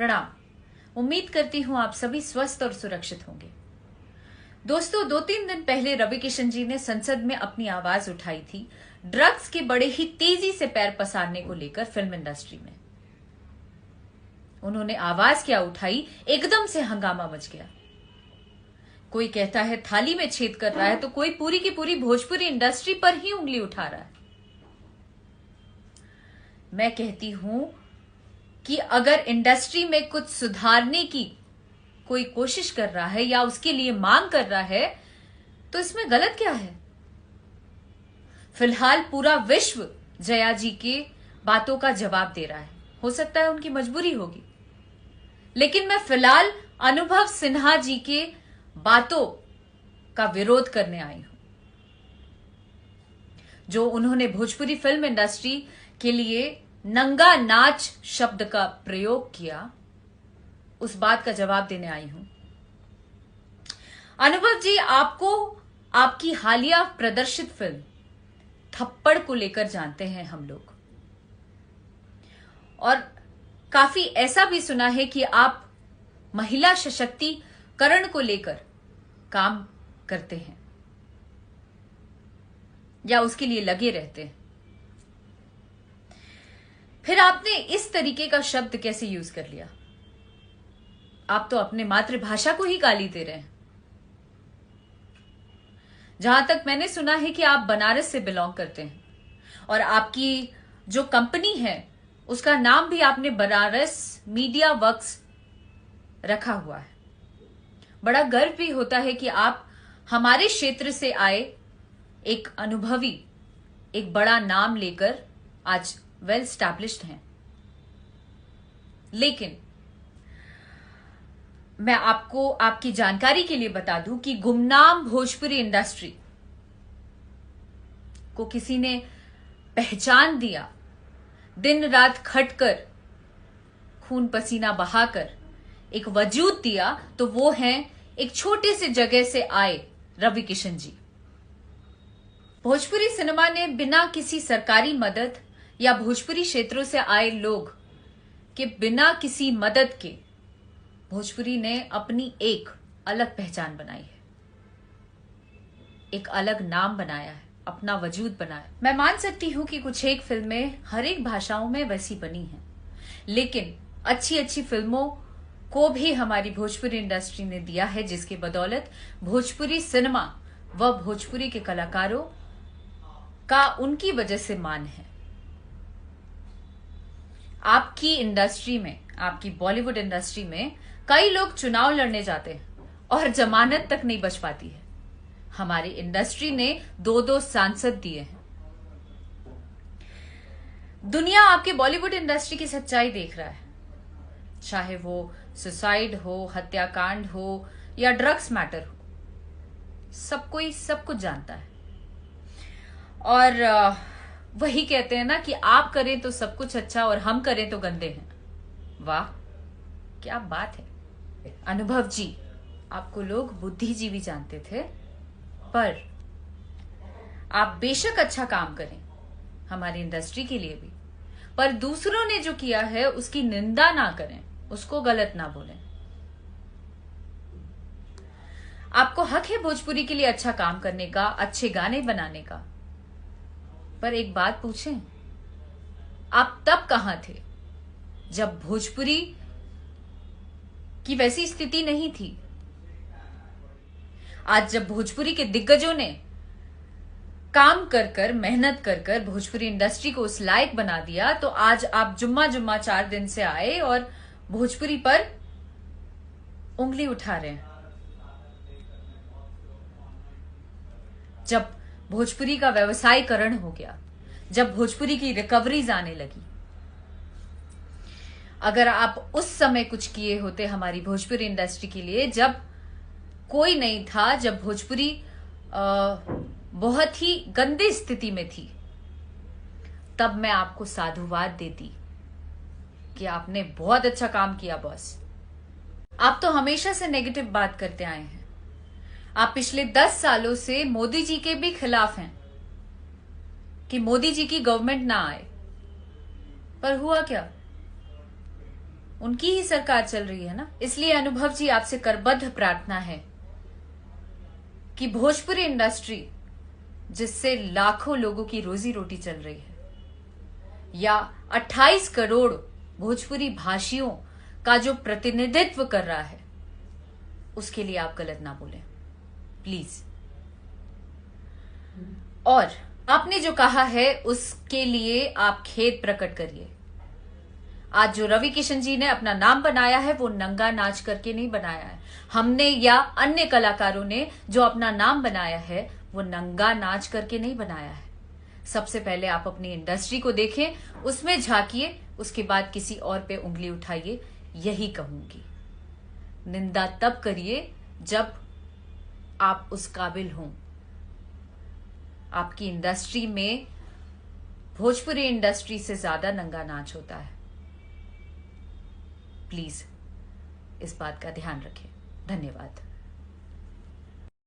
प्रणाम। उम्मीद करती हूँ आप सभी स्वस्थ और सुरक्षित होंगे। दोस्तों, 2-3 दिन पहले रवि किशन जी ने संसद में अपनी आवाज उठाई थी ड्रग्स के बड़े ही तेजी से पैर पसारने को लेकर फिल्म इंडस्ट्री में। उन्होंने आवाज क्या उठाई, एकदम से हंगामा मच गया। कोई कहता है थाली में छेद कर रहा है, तो कोई पूरी की पूरी भोजपुरी इंडस्ट्री पर ही उंगली उठा रहा है। मैं कहती हूं कि अगर इंडस्ट्री में कुछ सुधारने की कोई कोशिश कर रहा है या उसके लिए मांग कर रहा है, तो इसमें गलत क्या है। फिलहाल पूरा विश्व जया जी के बातों का जवाब दे रहा है। हो सकता है उनकी मजबूरी होगी, लेकिन मैं फिलहाल अनुभव सिन्हा जी के बातों का विरोध करने आई हूं, जो उन्होंने भोजपुरी फिल्म इंडस्ट्री के लिए नंगा नाच शब्द का प्रयोग किया। उस बात का जवाब देने आई हूं। अनुभव जी, आपको आपकी हालिया प्रदर्शित फिल्म थप्पड़ को लेकर जानते हैं हम लोग, और काफी ऐसा भी सुना है कि आप महिला सशक्तिकरण को लेकर काम करते हैं या उसके लिए लगे रहते हैं। फिर आपने इस तरीके का शब्द कैसे यूज कर लिया? आप तो अपने मातृभाषा को ही गाली दे रहे हैं। जहां तक मैंने सुना है कि आप बनारस से बिलोंग करते हैं, और आपकी जो कंपनी है उसका नाम भी आपने बनारस मीडिया वर्क्स रखा हुआ है। बड़ा गर्व भी होता है कि आप हमारे क्षेत्र से आए एक अनुभवी, एक बड़ा नाम लेकर आज वेल स्टैब्लिश्ड हैं। लेकिन मैं आपको आपकी जानकारी के लिए बता दूं कि गुमनाम भोजपुरी इंडस्ट्री को किसी ने पहचान दिया, दिन रात खटकर, खून पसीना बहाकर एक वजूद दिया, तो वो हैं एक छोटे से जगह से आए रवि किशन जी। भोजपुरी सिनेमा ने बिना किसी सरकारी मदद या भोजपुरी क्षेत्रों से आए लोग के बिना किसी मदद के भोजपुरी ने अपनी एक अलग पहचान बनाई है, एक अलग नाम बनाया है, अपना वजूद बनाया। मैं मान सकती हूं कि कुछ एक फिल्में हर एक भाषाओं में वैसी बनी हैं, लेकिन अच्छी अच्छी फिल्मों को भी हमारी भोजपुरी इंडस्ट्री ने दिया है, जिसकी बदौलत भोजपुरी सिनेमा व भोजपुरी के कलाकारों का उनकी वजह से मान है। आपकी इंडस्ट्री में, आपकी बॉलीवुड इंडस्ट्री में कई लोग चुनाव लड़ने जाते हैं और जमानत तक नहीं बच पाती है। हमारी इंडस्ट्री ने 2-2 सांसद दिए हैं। दुनिया आपके बॉलीवुड इंडस्ट्री की सच्चाई देख रहा है, चाहे वो सुसाइड हो, हत्याकांड हो या ड्रग्स मैटर हो, सब कोई सब कुछ जानता है। और वही कहते हैं ना कि आप करें तो सब कुछ अच्छा और हम करें तो गंदे हैं। वाह, क्या बात है। अनुभव जी, आपको लोग बुद्धिजीवी जानते थे, पर आप बेशक अच्छा काम करें हमारी इंडस्ट्री के लिए भी, पर दूसरों ने जो किया है उसकी निंदा ना करें, उसको गलत ना बोलें। आपको हक है भोजपुरी के लिए अच्छा काम करने का, अच्छे गाने बनाने का, पर एक बात पूछें, आप तब कहां थे जब भोजपुरी की वैसी स्थिति नहीं थी? आज जब भोजपुरी के दिग्गजों ने काम कर कर, मेहनत कर कर भोजपुरी इंडस्ट्री को उस लायक बना दिया, तो आज आप जुम्मा 4 दिन से आए और भोजपुरी पर उंगली उठा रहे हैं। जब भोजपुरी का व्यवसायीकरण हो गया, जब भोजपुरी की रिकवरीज आने लगी, अगर आप उस समय कुछ किए होते हमारी भोजपुरी इंडस्ट्री के लिए, जब कोई नहीं था, जब भोजपुरी बहुत ही गंदी स्थिति में थी, तब मैं आपको साधुवाद देती कि आपने बहुत अच्छा काम किया बॉस। आप तो हमेशा से नेगेटिव बात करते आए हैं। आप पिछले 10 सालों से मोदी जी के भी खिलाफ हैं कि मोदी जी की गवर्नमेंट ना आए, पर हुआ क्या? उनकी ही सरकार चल रही है ना। इसलिए अनुभव जी, आपसे करबद्ध प्रार्थना है कि भोजपुरी इंडस्ट्री, जिससे लाखों लोगों की रोजी रोटी चल रही है, या 28 करोड़ भोजपुरी भाषियों का जो प्रतिनिधित्व कर रहा है, उसके लिए आप गलत ना बोलें प्लीज। और आपने जो कहा है उसके लिए आप खेद प्रकट करिए। आज जो रवि किशन जी ने अपना नाम बनाया है वो नंगा नाच करके नहीं बनाया है। हमने या अन्य कलाकारों ने जो अपना नाम बनाया है वो नंगा नाच करके नहीं बनाया है। सबसे पहले आप अपनी इंडस्ट्री को देखें, उसमें झांकिए, उसके बाद किसी और पे उंगली उठाइए, यही कहूंगी। निंदा तब करिए जब आप उस काबिल हों। आपकी इंडस्ट्री में, भोजपुरी इंडस्ट्री से ज्यादा नंगा नाच होता है। प्लीज इस बात का ध्यान रखें। धन्यवाद।